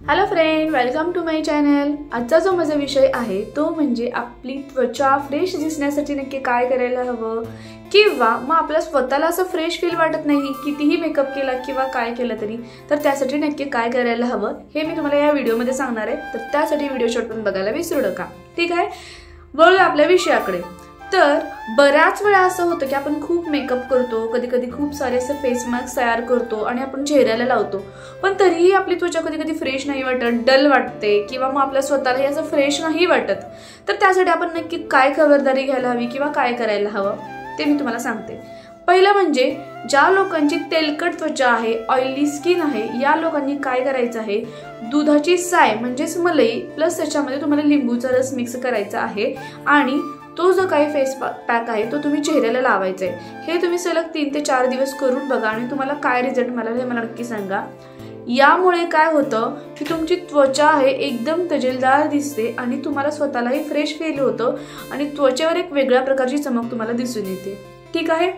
Hello friend, welcome to my channel. आजचा जो माझा विषय आहे तो म्हणजे आपली त्वचा फ्रेश दिसण्यासाठी नक्की काय करायला हवं, किंवा मग आपल्या स्वतःला असं फ्रेश फील वाटत नाही कितीही मेकअप केला किंवा काय केलं तरी, तर त्यासाठी नक्की काय करायला हवं हे मी तुम्हाला या व्हिडिओमध्ये सांगणार आहे। तर त्यासाठी व्हिडिओ शेवटपर्यंत बघायला विसरू नका, ठीक आहे। वळूया आपल्या विषयाकडे। तर बऱ्याच वेळा असं होतं की आपण खूप मेकअप करतो, कधी कधी खूप सारे असे फेस मास्क तयार करतो आणि आपण चेहऱ्याला लावतो, पण तरीही आपली त्वचा कधी कधी फ्रेश नाही वाटत, डल वाटते, किंवा मग आपल्या स्वतःलाही असं फ्रेश नाही वाटत। तर त्यासाठी आपण नक्की काय खबरदारी घ्यायला हवी किंवा काय करायला हवं ते मी तुम्हाला सांगते। पहिलं म्हणजे ज्या लोकांची तेलकट त्वचा आहे, ऑइली स्किन आहे, या लोकांनी काय करायचं आहे, दुधाची साय म्हणजेच मलई प्लस त्याच्यामध्ये तुम्हाला लिंबूचा रस मिक्स करायचा आहे आणि तो जो काही फेस पॅक आहे तो तुम्ही चेहऱ्याला लावायचा आहे। हे तुम्ही सलग 3 ते 4 दिवस करून बघा आणि तुम्हाला काय रिझल्ट मिळाला हे मला नक्की सांगा। यामुळे काय होतं की तुमची त्वचा आहे एकदम तजेलदार दिसते आणि तुम्हाला स्वतःलाही फ्रेश फील होतं आणि त्वचेवर एक वेगळ्या प्रकारची चमक तुम्हाला दिसून येते, ठीक आहे।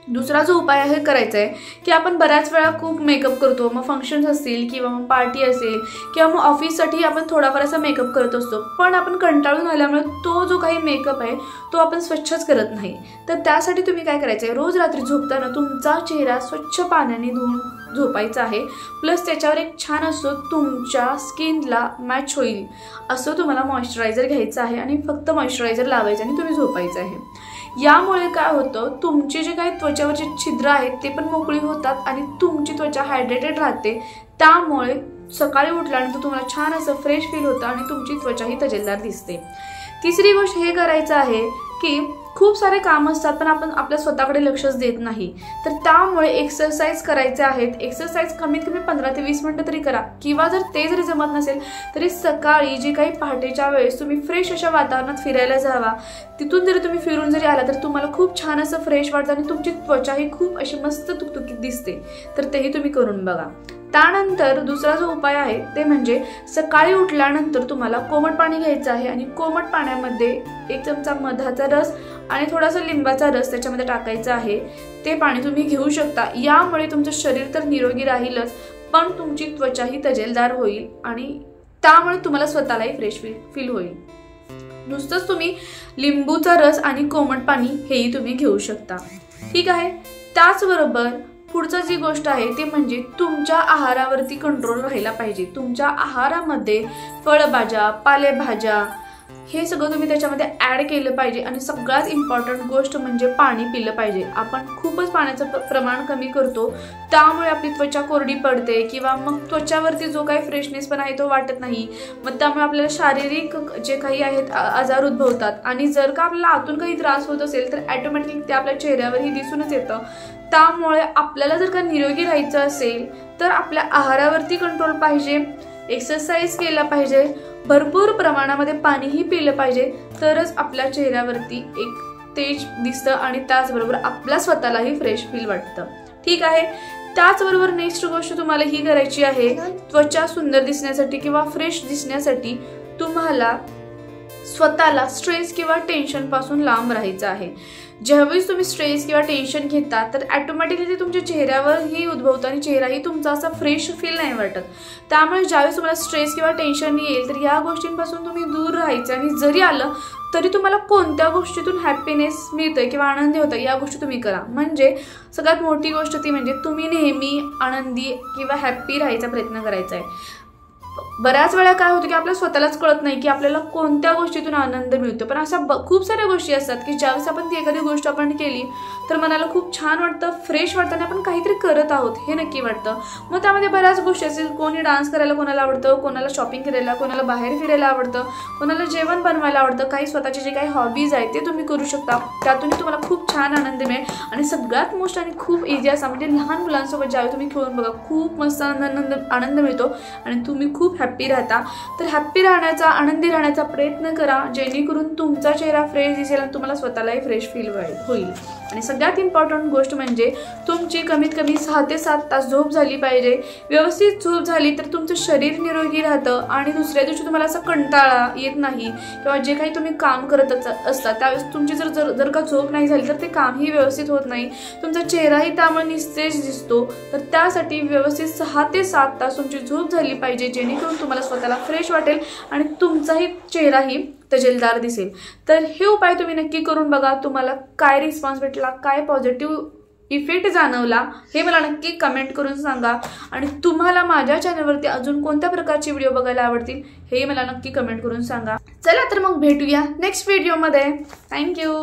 दुसरा जो उपाय आहे करायचा आहे की आपण बऱ्याच वेळा खूप मेकअप करतो, मग फंक्शन्स असतील किंवा मग पार्टी असेल किंवा मग ऑफिससाठी आपण थोडाफार असा मेकअप करत असतो, पण आपण कंटाळून आल्यामुळे तो जो काही मेकअप आहे तो आपण स्वच्छच करत नाही। तर त्यासाठी तुम्ही काय करायचं आहे, रोज रात्री झोपताना तुमचा चेहरा स्वच्छ पाण्याने धुवून झोपायचा आहे, प्लस त्याच्यावर एक छान असतो तुमच्या स्किनला मॅच होईल असं तुम्हाला मॉइश्चरायझर घ्यायचं आहे आणि फक्त मॉइश्चरायझर लावायचं आणि तुम्ही झोपायचं आहे। यामुळे काय होतं, तुमचे जे काही त्वचावरचे छिद्र आहेत ते पण मोकळी होतात आणि तुमची त्वचा हायड्रेटेड राहते। त्यामुळे सकाळी उठल्यानंतर तुम्हाला छान असं फ्रेश फील होतं आणि तुमची त्वचाही तजेलदार दिसते। तिसरी गोष्ट हे करायचं आहे की खूप सारे काम असतात पण आपण आपल्या स्वतःकडे लक्षच देत नाही, तर त्यामुळे एक्सरसाइज करायचे आहेत। एक्सरसाइज कमीत कमी 15 ते 20 मिनिटं तरी करा, किंवा जर ते जरी जमत नसेल तरी सकाळी जे काही पहाटेच्या वेळेस तुम्ही फ्रेश अशा वातावरणात फिरायला जावा, तिथून जरी तुम्ही फिरून जरी आला तर तुम्हाला खूप छान असं फ्रेश वाटतं आणि तुमची त्वचाही खूप अशी मस्त तुकतुकीत दिसते। तर तेही तुम्ही करून बघा। त्यानंतर दुसरा जो उपाय आहे ते म्हणजे सकाळी उठल्यानंतर तुम्हाला कोमट पाणी घ्यायचं आहे आणि कोमट पाण्यामध्ये 1 चमचा मधाचा रस आणि थोडासा लिंबाचा रस त्याच्यामध्ये टाकायचा आहे। ते पाणी तुम्ही घेऊ शकता। यामुळे तुमचं शरीर तर निरोगी राहीलच, पण तुमची त्वचाही तजेलदार होईल आणि त्यामुळे तुम्हाला स्वतःलाही फ्रेश फील होईल। नुसतंच तुम्ही लिंबूचा रस आणि कोमट पाणी हेही तुम्ही घेऊ शकता, ठीक आहे। त्याचबरोबर पुढची जी गोष्ट आहे ती म्हणजे तुमच्या आहारावरती कंट्रोल राहिला पाहिजे। तुमच्या आहारामध्ये फळभाज्या, पालेभाज्या हे सगळं तुम्ही त्याच्यामध्ये ऍड केलं पाहिजे आणि सगळ्यात इम्पॉर्टंट गोष्ट म्हणजे पाणी पिलं पाहिजे। आपण खूपच पाण्याचं प्रमाण कमी करतो, त्यामुळे आपली त्वचा कोरडी पडते किंवा मग त्वचावरती जो काही फ्रेशनेस पण आहे तो वाटत नाही, मग त्यामुळे आपल्याला शारीरिक जे काही आहेत आजार उद्भवतात आणि जर का आपल्याला आतून काही त्रास होत असेल तर ऑटोमॅटिकली ते आपल्या चेहऱ्यावरही दिसूनच येतं। त्यामुळे आपल्याला जर का निरोगी राहायचं असेल तर आपल्या आहारावरती कंट्रोल पाहिजे, एक्सरसाइज केला पाहिजे, भरपूर प्रमाणामध्ये पाणीही पिलं पाहिजे, तरच आपल्या चेहऱ्यावरती एक तेज दिसतं आणि त्याचबरोबर आपल्या स्वतःलाही फ्रेश फील वाटतं, ठीक आहे। त्याचबरोबर नेक्स्ट गोष्ट तुम्हाला ही करायची आहे, त्वचा सुंदर दिसण्यासाठी किंवा फ्रेश दिसण्यासाठी तुम्हाला स्वतःला स्ट्रेस किंवा टेन्शन पासून लांब राहायचं आहे। ज्यावेळेस तुम्ही स्ट्रेस किंवा टेन्शन घेता तर ऑटोमॅटिकली ते तुमच्या चेहऱ्यावरही उद्भवतं आणि चेहराही तुमचा असा फ्रेश फील नाही वाटत। त्यामुळे ज्यावेळेस तुम्हाला स्ट्रेस किंवा टेन्शन येईल तर या गोष्टींपासून तुम्ही दूर राहायचं आणि जरी आलं तरी तुम्हाला कोणत्या गोष्टीतून हॅपीनेस मिळतंय किंवा आनंदी होतं या गोष्टी तुम्ही करा। म्हणजे सगळ्यात मोठी गोष्ट ती म्हणजे तुम्ही नेहमी आनंदी किंवा हॅप्पी राहायचा प्रयत्न करायचा आहे। बऱ्याच वेळा काय होतं की आपल्याला स्वतःलाच कळत नाही की आपल्याला कोणत्या गोष्टीतून आनंद मिळतो, पण अशा खूप साऱ्या गोष्टी असतात की ज्यावेळेस आपण ती एखादी गोष्ट आपण केली तर मनाला खूप छान वाटतं, फ्रेश वाटतं आणि आपण काहीतरी करत आहोत हे नक्की वाटतं। मग त्यामध्ये बऱ्याच गोष्टी असतील, कोणी डान्स करायला कोणाला आवडतं, कोणाला शॉपिंग करायला, कोणाला बाहेर फिरायला आवडतं, कोणाला जेवण बनवायला आवडतं, काही स्वतःचे जे काही हॉबीज आहेत ते तुम्ही करू शकता, त्यातूनही तुम्हाला खूप छान आनंद मिळेल। आणि सगळ्यात मोस्ट आणि खूप इझी असा म्हणजे लहान मुलांसोबत ज्यावेळी तुम्ही खेळून बघा, खूप मस्त आनंद मिळतो आणि तुम्ही खूप हॅप्पी राहता। तर हॅप्पी राहण्याचा, आनंदी राहण्याचा प्रयत्न करा, जेणेकरून तुमचा चेहरा फ्रेश दिसेल आणि तुम्हाला स्वतःलाही फ्रेश फील होईल। आणि सगळ्यात इम्पॉर्टंट गोष्ट म्हणजे तुमची कमीत कमी 6 ते 7 तास झोप झाली पाहिजे। व्यवस्थित झोप झाली तर तुमचं शरीर निरोगी राहतं आणि दुसऱ्या दिवशी तुम्हाला असा कंटाळा येत नाही किंवा जे काही तुम्ही काम करत असता त्यावेळेस तुमची जर का झोप नाही झाली तर ते कामही व्यवस्थित होत नाही, तुमचा चेहराही त्यामुळे निस्तेज दिसतो। तर त्यासाठी व्यवस्थित 6 ते 7 तास तुमची झोप झाली पाहिजे, जेणेकरून तुम्हाला स्वतःला फ्रेश वाटेल आणि तुमचाही चेहराही तजेलदार दिसेल। तर हे उपाय तुम्ही नक्की करून बघा, तुम्हाला काय रिस्पॉन्स भेटला, काय पॉझिटिव्ह इफेक्ट जाणवला हे मला नक्की कमेंट करून सांगा। आणि तुम्हाला माझ्या चॅनलवरती अजून कोणत्या प्रकारचे व्हिडिओ बघायला आवडतील हे मला नक्की कमेंट करून सांगा। चला तर मग भेटूया नेक्स्ट व्हिडिओमध्ये। थँक्यू।